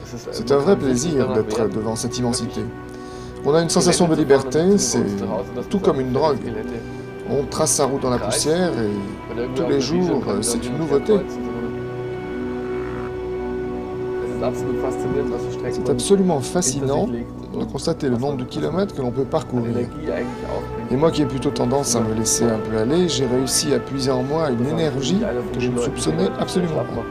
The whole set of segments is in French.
C'est un vrai plaisir d'être devant cette immensité. On a une sensation de liberté, c'est tout comme une drogue. On trace sa route dans la poussière et tous les jours, c'est une nouveauté. C'est absolument fascinant de constater le nombre de kilomètres que l'on peut parcourir. Et moi qui ai plutôt tendance à me laisser un peu aller, j'ai réussi à puiser en moi une énergie que je ne soupçonnais absolument pas.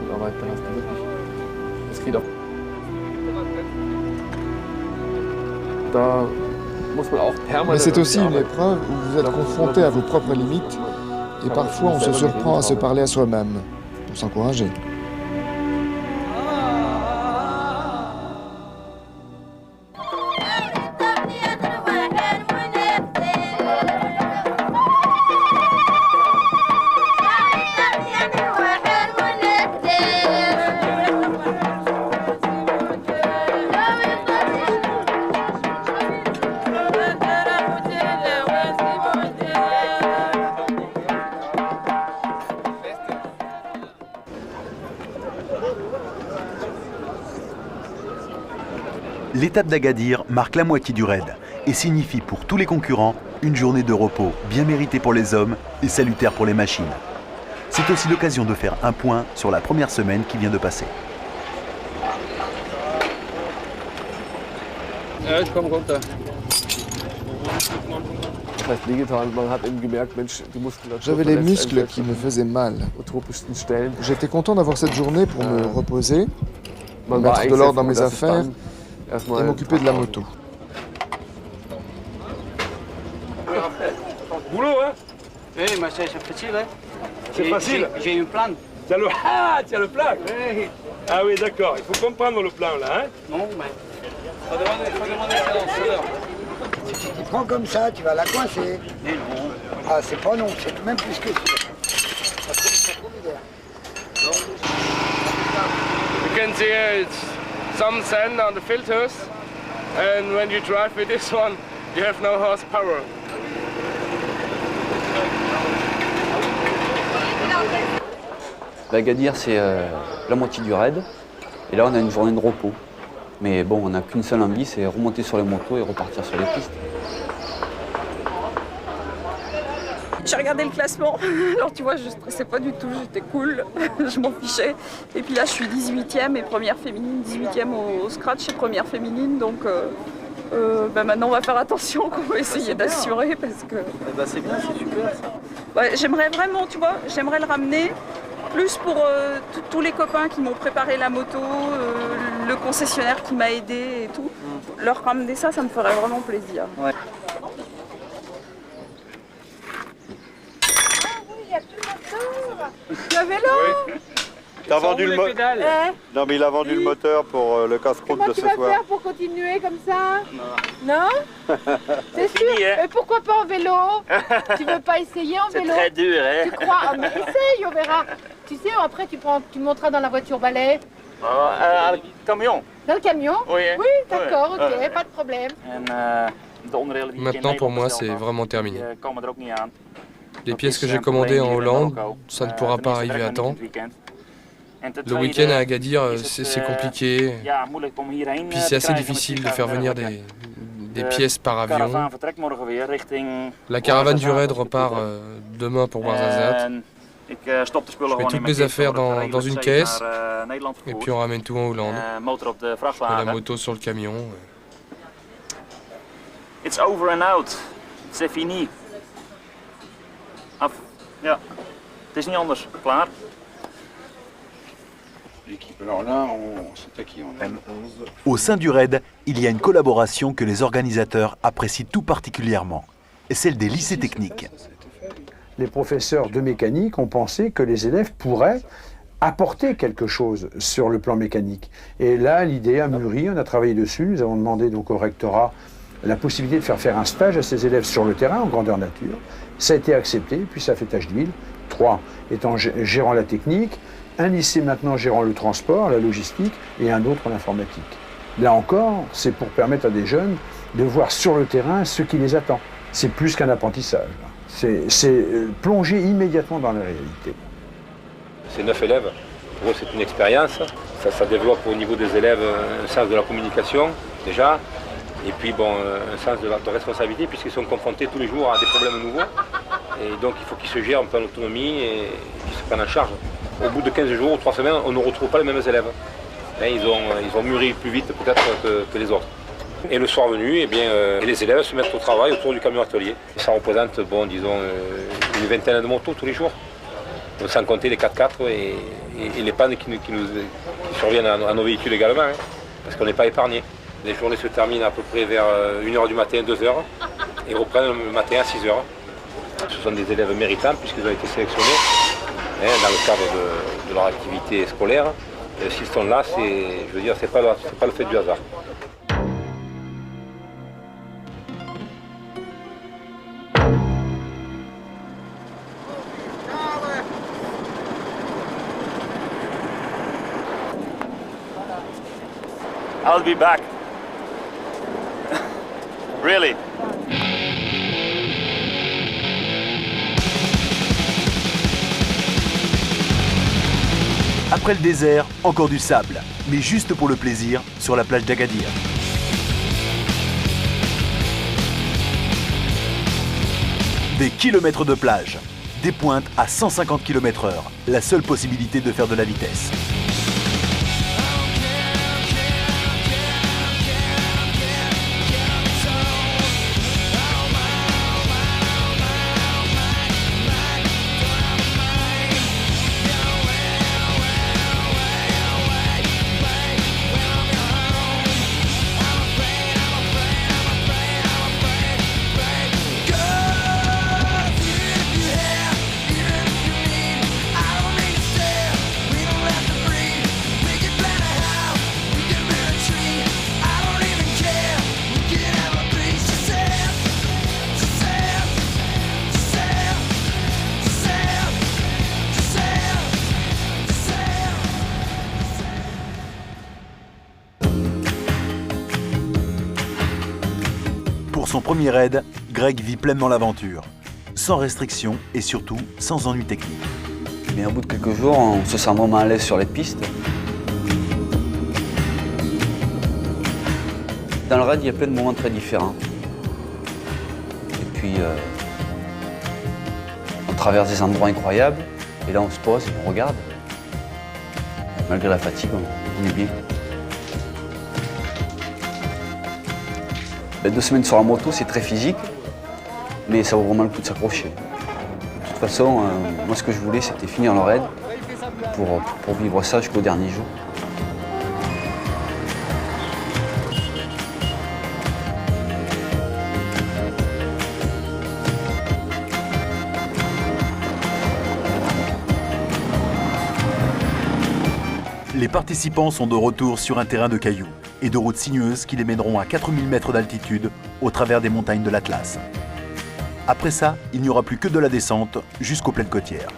Mais c'est aussi une épreuve où vous êtes confronté à vos propres limites et parfois on se surprend à se parler à soi-même pour s'encourager. L'étape d'Agadir marque la moitié du raid et signifie pour tous les concurrents une journée de repos bien méritée pour les hommes et salutaire pour les machines. C'est aussi l'occasion de faire un point sur la première semaine qui vient de passer. J'avais les muscles qui me faisaient mal. J'étais content d'avoir cette journée pour me reposer, mettre de l'ordre dans mes affaires et m'occuper de la moto. Boulot, hein? Oui, mais c'est facile, hein? C'est facile? J'ai une plan. Tu as le plan? Oui. Ah oui, d'accord. Il faut comprendre le plan, là, hein? Non, mais... Faut demander ça dans ce heure. Si tu t'y prends comme ça, tu vas la coincer. Mais non. Ah, c'est pas non, c'est même plus que ça. Ça trouve l'air. You can see some sand on the filters, and when you drive with this one, you have no horsepower. Agadir, c'est la moitié du raid, et là on a une journée de repos. Mais bon, on n'a qu'une seule envie, c'est remonter sur les motos et repartir sur les pistes. J'ai regardé le classement, alors tu vois, je stressais pas du tout, j'étais cool, je m'en fichais. Et puis là, je suis 18e et première féminine, 18e au scratch et première féminine, donc maintenant on va faire attention, qu'on va essayer d'assurer parce que... c'est bien, c'est super ça. Ouais, j'aimerais vraiment, tu vois, j'aimerais le ramener, plus pour tous les copains qui m'ont préparé la moto, le concessionnaire qui m'a aidé et tout. Leur ramener ça, ça me ferait vraiment plaisir. Ouais. Le vélo. Oui. T'as vendu le moteur? Non, mais il a vendu le moteur pour le casse-croûte de ce soir. Comment tu vas faire pour continuer comme ça? Non? C'est sûr? Hein. Et pourquoi pas en vélo? Tu veux pas essayer en vélo? C'est très dur, hein? Tu crois? Ah, mais essaye, on verra. Tu sais, après tu monteras dans la voiture balai. Le camion? Dans le camion? Oui. Oui, d'accord, ok, pas de problème. Maintenant, pour moi, c'est vraiment terminé. Les pièces que j'ai commandées en Hollande, ça ne pourra pas arriver à temps. Le week-end à Agadir, c'est compliqué. Puis c'est assez difficile de faire venir des pièces par avion. La caravane du raid repart demain pour Ouarzazate. Je mets toutes mes affaires dans une caisse et puis on ramène tout en Hollande. Je mets la moto sur le camion. It's over and out. C'est fini. Af. Ja. Het is niet anders. Klaar. Alors là, c'est à qui on a? Au sein du raid, il y a une collaboration que les organisateurs apprécient tout particulièrement, celle des lycées techniques. Les professeurs de mécanique ont pensé que les élèves pourraient apporter quelque chose sur le plan mécanique. Et là, l'idée a mûri, on a travaillé dessus, nous avons demandé donc au rectorat la possibilité de faire un stage à ces élèves sur le terrain, en grandeur nature. Ça a été accepté, puis ça fait tâche d'huile. 3 étant gérant la technique, un lycée maintenant gérant le transport, la logistique, et un autre l'informatique. Là encore, c'est pour permettre à des jeunes de voir sur le terrain ce qui les attend. C'est plus qu'un apprentissage. C'est plonger immédiatement dans la réalité. C'est 9 élèves. Pour eux, c'est une expérience. Ça développe au niveau des élèves un sens de la communication, déjà. Et puis, bon, un sens de responsabilité, puisqu'ils sont confrontés tous les jours à des problèmes nouveaux. Et donc, il faut qu'ils se gèrent un peu en autonomie et qu'ils se prennent en charge. Au bout de 15 jours ou 3 semaines, on ne retrouve pas les mêmes élèves. Là, ils ont mûri plus vite, peut-être, que les autres. Et le soir venu, eh bien, les élèves se mettent au travail autour du camion atelier. Et ça représente, bon, disons, une vingtaine de motos tous les jours. Donc, sans compter les 4x4 et les pannes qui surviennent à nos véhicules également, hein, parce qu'on n'est pas épargné. Les journées se terminent à peu près vers 1h du matin, 2h, et reprennent le matin à 6h. Ce sont des élèves méritants puisqu'ils ont été sélectionnés dans le cadre de leur activité scolaire. S'ils sont là, je veux dire, c'est pas le fait du hasard. I'll be back. Really? Après le désert, encore du sable, mais juste pour le plaisir, sur la plage d'Agadir. Des kilomètres de plage, des pointes à 150 km/h, la seule possibilité de faire de la vitesse. Pour son premier raid, Greg vit pleinement l'aventure, sans restriction et surtout sans ennui technique. Mais au bout de quelques jours, on se sent vraiment à l'aise sur les pistes. Dans le raid, il y a plein de moments très différents. Et puis, on traverse des endroits incroyables, et là on se pose et on regarde. Malgré la fatigue, on est bien. 2 semaines sur la moto, c'est très physique, mais ça vaut vraiment le coup de s'accrocher. De toute façon, moi ce que je voulais, c'était finir le raid pour vivre ça jusqu'au dernier jour. Les participants sont de retour sur un terrain de cailloux et de routes sinueuses qui les mèneront à 4000 mètres d'altitude au travers des montagnes de l'Atlas. Après ça, il n'y aura plus que de la descente jusqu'aux plaines côtières.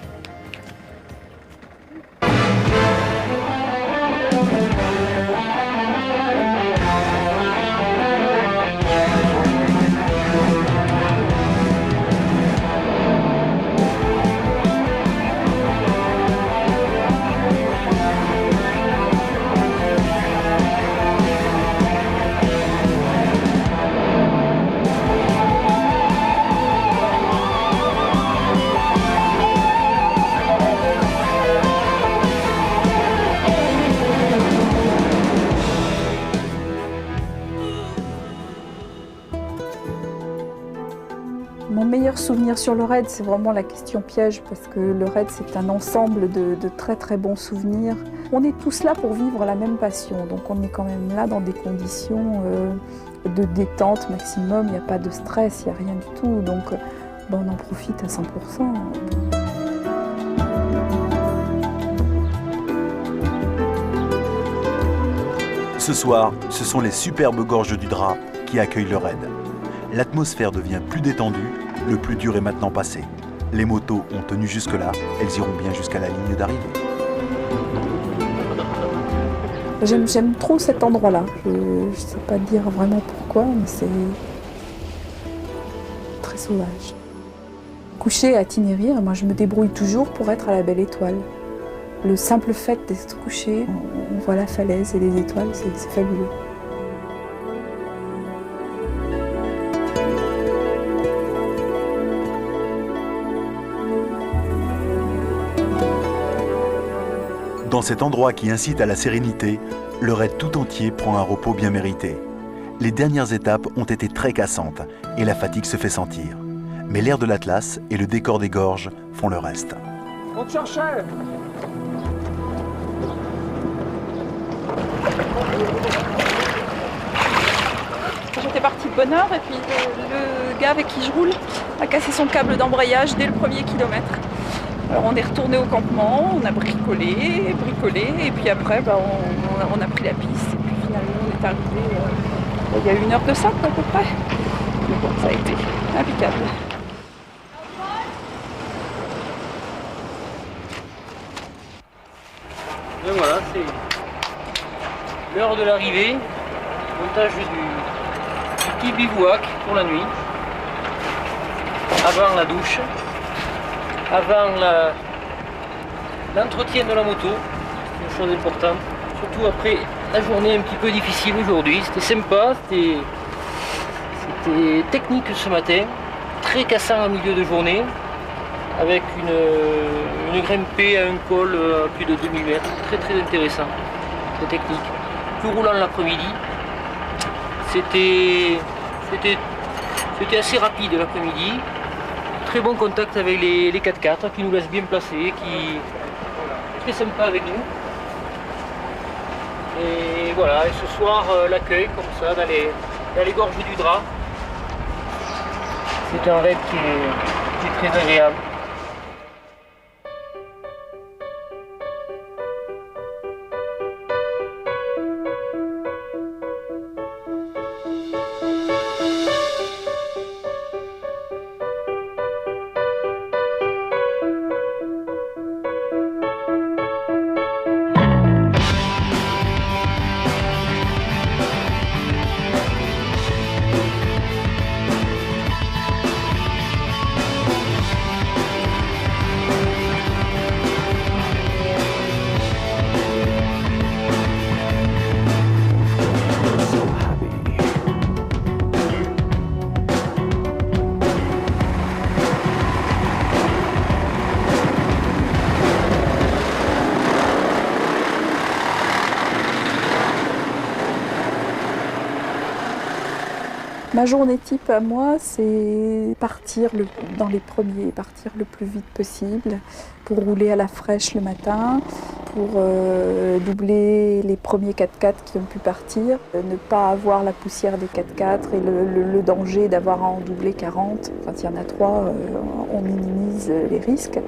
Mon meilleur souvenir sur le raid, c'est vraiment la question piège, parce que le raid, c'est un ensemble de très très bons souvenirs. On est tous là pour vivre la même passion, donc on est quand même là dans des conditions de détente maximum, il n'y a pas de stress, il n'y a rien du tout, donc on en profite à 100%. Ce soir, ce sont les superbes gorges du Drap qui accueillent le raid. L'atmosphère devient plus détendue, le plus dur est maintenant passé. Les motos ont tenu jusque-là, elles iront bien jusqu'à la ligne d'arrivée. J'aime trop cet endroit-là. Je ne sais pas dire vraiment pourquoi, mais c'est très sauvage. Couché à Tinnérir, moi je me débrouille toujours pour être à la Belle Étoile. Le simple fait d'être couché, on voit la falaise et les étoiles, c'est fabuleux. Dans cet endroit qui incite à la sérénité, le raid tout entier prend un repos bien mérité. Les dernières étapes ont été très cassantes et la fatigue se fait sentir. Mais l'air de l'Atlas et le décor des gorges font le reste. On te cherchait. J'étais partie de bonne heure et puis le gars avec qui je roule a cassé son câble d'embrayage dès le premier kilomètre. Alors on est retourné au campement, on a bricolé, et puis après on a pris la piste et puis finalement on est arrivé il y a 1 heure de ça à peu près. Mais bon, ça a été impeccable. Et voilà, c'est l'heure de l'arrivée, montage du petit bivouac pour la nuit, avant la douche, avant l'entretien de la moto, c'est une chose importante, surtout après la journée un petit peu difficile aujourd'hui. C'était sympa, c'était technique ce matin, très cassant en milieu de journée, avec une grimpée à un col à plus de 2000 mètres, très intéressant, très technique. Plus roulant l'après-midi, c'était assez rapide l'après-midi, très bon contact avec les 4x4 qui nous laissent bien placer, qui est très sympa avec nous. Et voilà, et ce soir l'accueil comme ça dans les gorges du Drap. C'est un raid qui est très agréable. Ma journée type à moi, c'est partir dans les premiers, partir le plus vite possible pour rouler à la fraîche le matin, pour doubler les premiers 4x4 qui ont pu partir, ne pas avoir la poussière des 4x4 et le danger d'avoir à en doubler 40. Quand il y en a 3, on minimise les risques.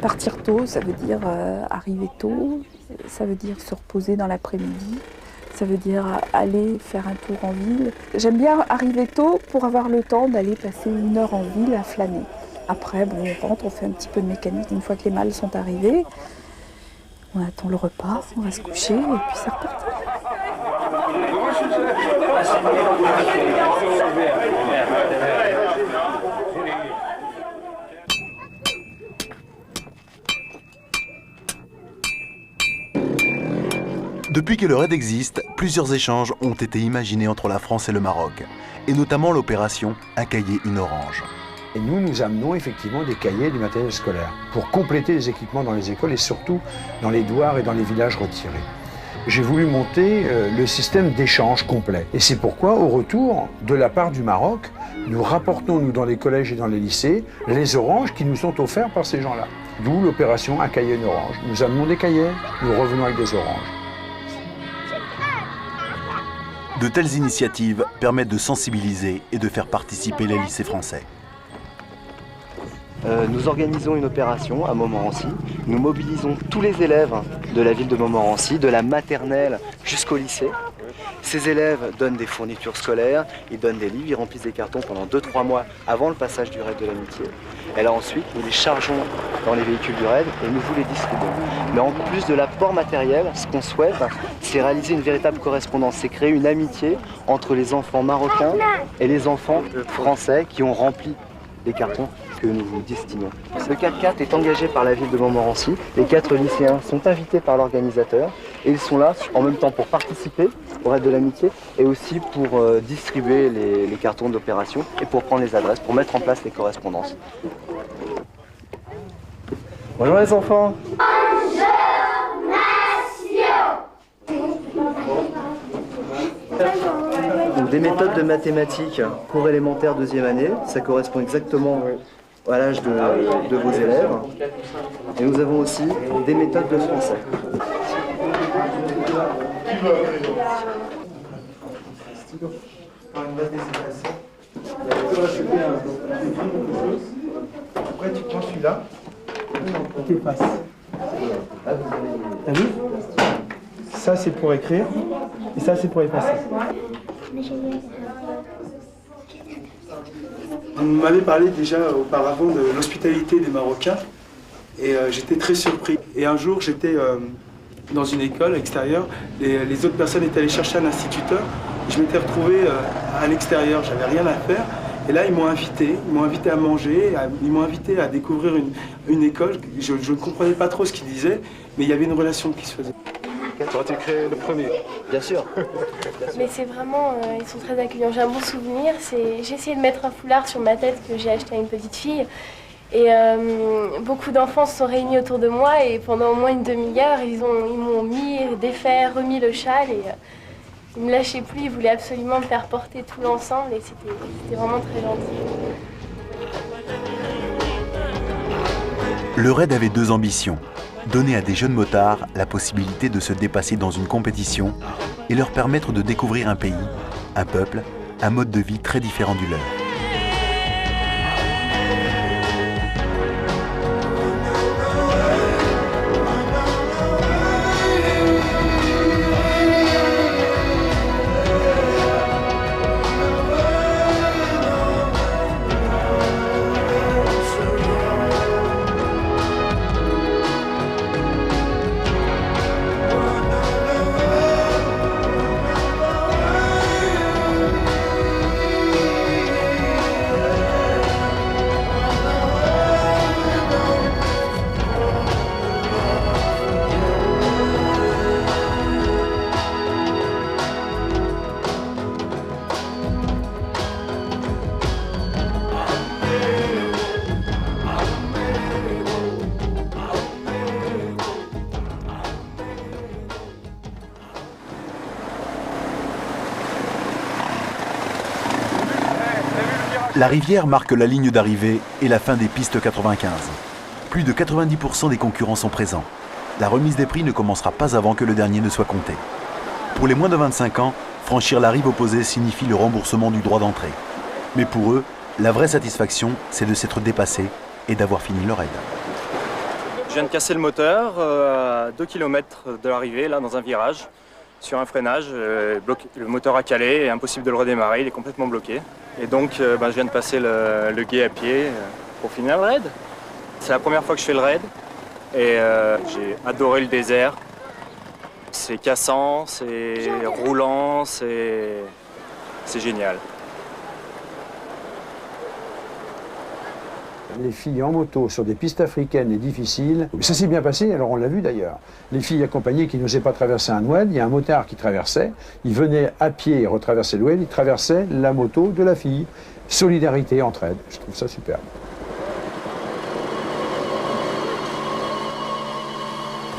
Partir tôt, ça veut dire arriver tôt, ça veut dire se reposer dans l'après-midi. Ça veut dire aller faire un tour en ville. J'aime bien arriver tôt pour avoir le temps d'aller passer 1 heure en ville à flâner. Après, bon, on rentre, on fait un petit peu de mécanique. Une fois que les mâles sont arrivés, on attend le repas, on va se coucher et puis c'est reparti. Depuis que le raid existe, plusieurs échanges ont été imaginés entre la France et le Maroc, et notamment l'opération Un cahier, une orange. Et nous amenons effectivement des cahiers et du matériel scolaire pour compléter les équipements dans les écoles et surtout dans les douars et dans les villages retirés. J'ai voulu monter le système d'échange complet. Et c'est pourquoi, au retour, de la part du Maroc, nous rapportons, nous, dans les collèges et dans les lycées, les oranges qui nous sont offerts par ces gens-là. D'où l'opération Un cahier, une orange. Nous amenons des cahiers, nous revenons avec des oranges. De telles initiatives permettent de sensibiliser et de faire participer les lycées français. Nous organisons une opération à Montmorency. Nous mobilisons tous les élèves de la ville de Montmorency, de la maternelle jusqu'au lycée. Ces élèves donnent des fournitures scolaires, ils donnent des livres, ils remplissent des cartons pendant 2-3 mois avant le passage du raid de l'amitié. Et là ensuite, nous les chargeons dans les véhicules du raid et nous vous les distribuons. Mais en plus de l'apport matériel, ce qu'on souhaite, c'est réaliser une véritable correspondance, c'est créer une amitié entre les enfants marocains et les enfants français qui ont rempli les cartons que nous vous destinons. Ce 4x4 est engagé par la ville de Montmorency. Les 4 lycéens sont invités par l'organisateur et ils sont là en même temps pour participer au raid de l'amitié et aussi pour distribuer les cartons d'opération et pour prendre les adresses, pour mettre en place les correspondances. Bonjour les enfants. Donc, des méthodes de mathématiques cours élémentaire 2e année, ça correspond exactement à l'âge de vos élèves. Et nous avons aussi des méthodes de français. Après tu prends celui-là, tu effaces. T'as vu? Ça c'est pour écrire et ça c'est pour effacer. On m'avait parlé déjà auparavant de l'hospitalité des Marocains et j'étais très surpris. Et un jour j'étais dans une école extérieure, les autres personnes étaient allées chercher un instituteur. Je m'étais retrouvé à l'extérieur, j'avais rien à faire. Et là, ils m'ont invité à manger, ils m'ont invité à découvrir une école. Je ne comprenais pas trop ce qu'ils disaient, mais il y avait une relation qui se faisait. Tu aurais créé le premier? Bien sûr. Mais c'est vraiment, ils sont très accueillants. J'ai un bon souvenir, j'ai essayé de mettre un foulard sur ma tête que j'ai acheté à une petite fille. Et beaucoup d'enfants se sont réunis autour de moi et pendant au moins une demi-heure, ils m'ont mis, défait, remis le châle et ils ne me lâchaient plus, ils voulaient absolument me faire porter tout l'ensemble et c'était vraiment très gentil. Le raid avait 2 ambitions. Donner à des jeunes motards la possibilité de se dépasser dans une compétition et leur permettre de découvrir un pays, un peuple, un mode de vie très différent du leur. La rivière marque la ligne d'arrivée et la fin des pistes 95. Plus de 90% des concurrents sont présents. La remise des prix ne commencera pas avant que le dernier ne soit compté. Pour les moins de 25 ans, franchir la rive opposée signifie le remboursement du droit d'entrée. Mais pour eux, la vraie satisfaction, c'est de s'être dépassé et d'avoir fini le raid. Je viens de casser le moteur à 2 km de l'arrivée, là, dans un virage, sur un freinage. Le moteur a calé et impossible de le redémarrer, il est complètement bloqué. Et donc, je viens de passer le gué à pied pour finir le raid. C'est la première fois que je fais le raid et j'ai adoré le désert. C'est cassant, c'est roulant, c'est génial. Les filles en moto sur des pistes africaines et difficiles, ça s'est bien passé, alors on l'a vu d'ailleurs. Les filles accompagnées qui n'osaient pas traverser un oued, il y a un motard qui traversait, il venait à pied retraverser l'oued, il traversait la moto de la fille. Solidarité, entraide, je trouve ça superbe.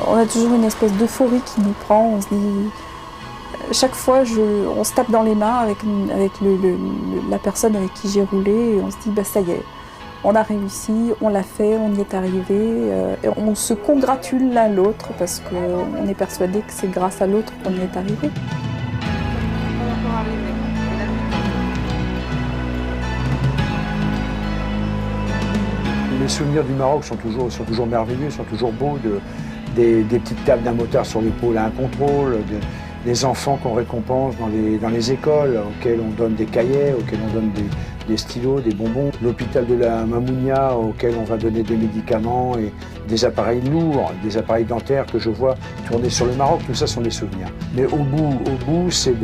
On a toujours une espèce d'euphorie qui nous prend, on se dit... Chaque fois, on se tape dans les mains avec la personne avec qui j'ai roulé et on se dit, ça y est. On a réussi, on l'a fait, on y est arrivé. Et on se congratule l'un l'autre parce qu'on est persuadé que c'est grâce à l'autre qu'on y est arrivé. Les souvenirs du Maroc sont toujours merveilleux, sont toujours beaux. Des petites tables d'un motard sur l'épaule à un contrôle, des enfants qu'on récompense dans les écoles, auxquels on donne des cahiers, auxquels on donne des stylos, des bonbons. L'hôpital de la Mamounia, auquel on va donner des médicaments et des appareils lourds, des appareils dentaires que je vois tourner sur le Maroc, tout ça sont des souvenirs. Mais au bout, c'est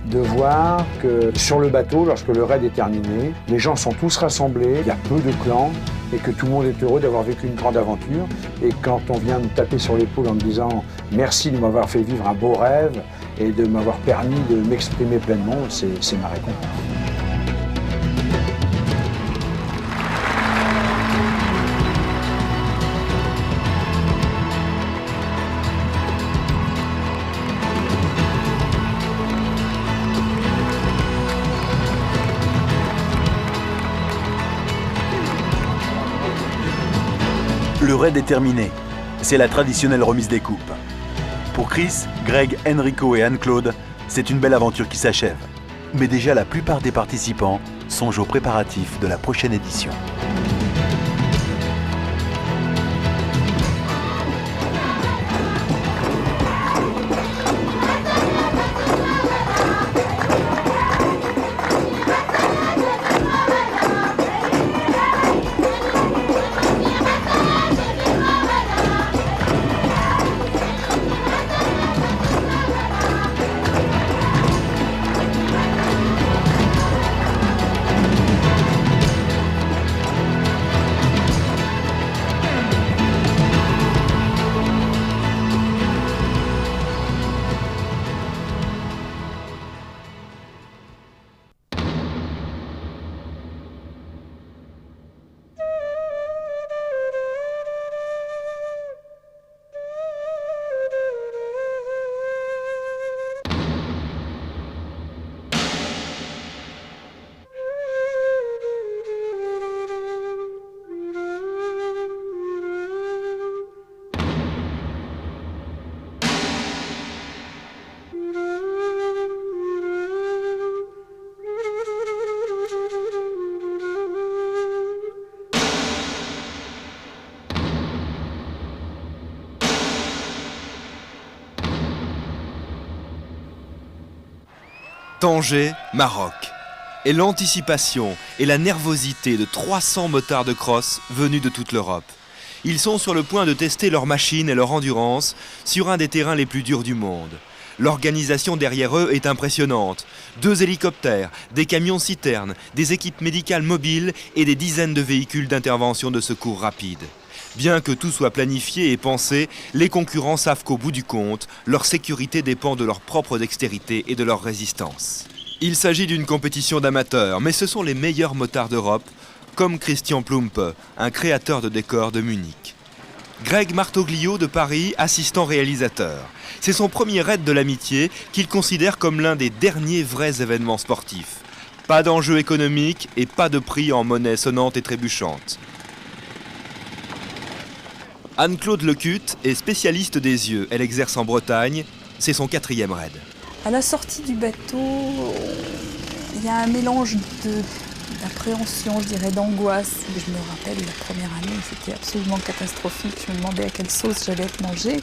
de voir que sur le bateau, lorsque le raid est terminé, les gens sont tous rassemblés, il y a peu de clans, et que tout le monde est heureux d'avoir vécu une grande aventure. Et quand on vient me taper sur l'épaule en me disant « merci de m'avoir fait vivre un beau rêve et de m'avoir permis de m'exprimer pleinement », c'est ma récompense. Le raid est terminé. C'est la traditionnelle remise des coupes. Pour Chris, Greg, Enrico et Anne-Claude, c'est une belle aventure qui s'achève. Mais déjà, la plupart des participants songent aux préparatifs de la prochaine édition. Tanger, Maroc. Et l'anticipation et la nervosité de 300 motards de cross venus de toute l'Europe. Ils sont sur le point de tester leur machine et leur endurance sur un des terrains les plus durs du monde. L'organisation derrière eux est impressionnante. 2 hélicoptères, des camions-citernes, des équipes médicales mobiles et des dizaines de véhicules d'intervention de secours rapide. Bien que tout soit planifié et pensé, les concurrents savent qu'au bout du compte, leur sécurité dépend de leur propre dextérité et de leur résistance. Il s'agit d'une compétition d'amateurs, mais ce sont les meilleurs motards d'Europe, comme Christian Plumpe, un créateur de décors de Munich. Greg Martoglio de Paris, assistant réalisateur. C'est son premier raid de l'amitié qu'il considère comme l'un des derniers vrais événements sportifs. Pas d'enjeu économique et pas de prix en monnaie sonnante et trébuchante. Anne-Claude Lecutte est spécialiste des yeux. Elle exerce en Bretagne. C'est son 4e raid. À la sortie du bateau, il y a un mélange d'appréhension, je dirais, d'angoisse. Je me rappelle, la première année, c'était absolument catastrophique. Je me demandais à quelle sauce j'allais être mangée.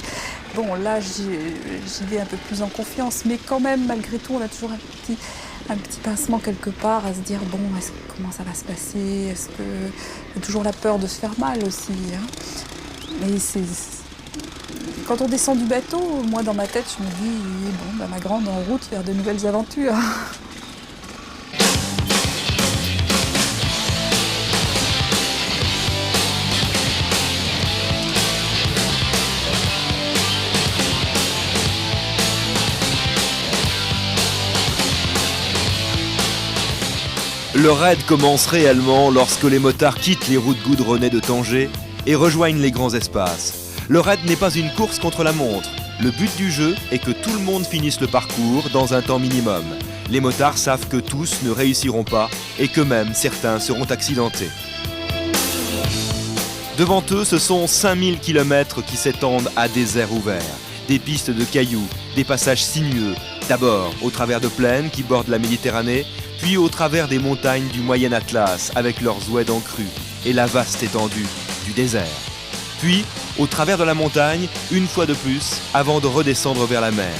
Bon, là, j'y vais un peu plus en confiance. Mais quand même, malgré tout, on a toujours un petit pincement quelque part à se dire, bon, comment ça va se passer? Est-ce que... Il y a toujours la peur de se faire mal aussi, hein. Mais quand on descend du bateau, moi dans ma tête, je me dis, bon, ma grande en route vers de nouvelles aventures. Le raid commence réellement lorsque les motards quittent les routes goudronnées de Tanger et rejoignent les grands espaces. Le raid n'est pas une course contre la montre. Le but du jeu est que tout le monde finisse le parcours dans un temps minimum. Les motards savent que tous ne réussiront pas et que même certains seront accidentés. Devant eux, ce sont 5000 km qui s'étendent à désert ouvert. Des pistes de cailloux, des passages sinueux, d'abord au travers de plaines qui bordent la Méditerranée, puis au travers des montagnes du Moyen Atlas avec leurs oueds en crue et la vaste étendue du désert. Puis, au travers de la montagne, une fois de plus, avant de redescendre vers la mer.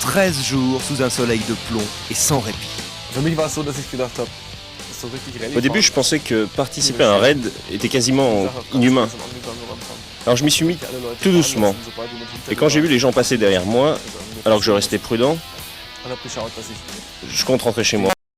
13 jours sous un soleil de plomb et sans répit. Au début, je pensais que participer à un raid était quasiment inhumain. Alors je m'y suis mis tout doucement. Et quand j'ai vu les gens passer derrière moi, alors que je restais prudent, Je compte rentrer chez moi.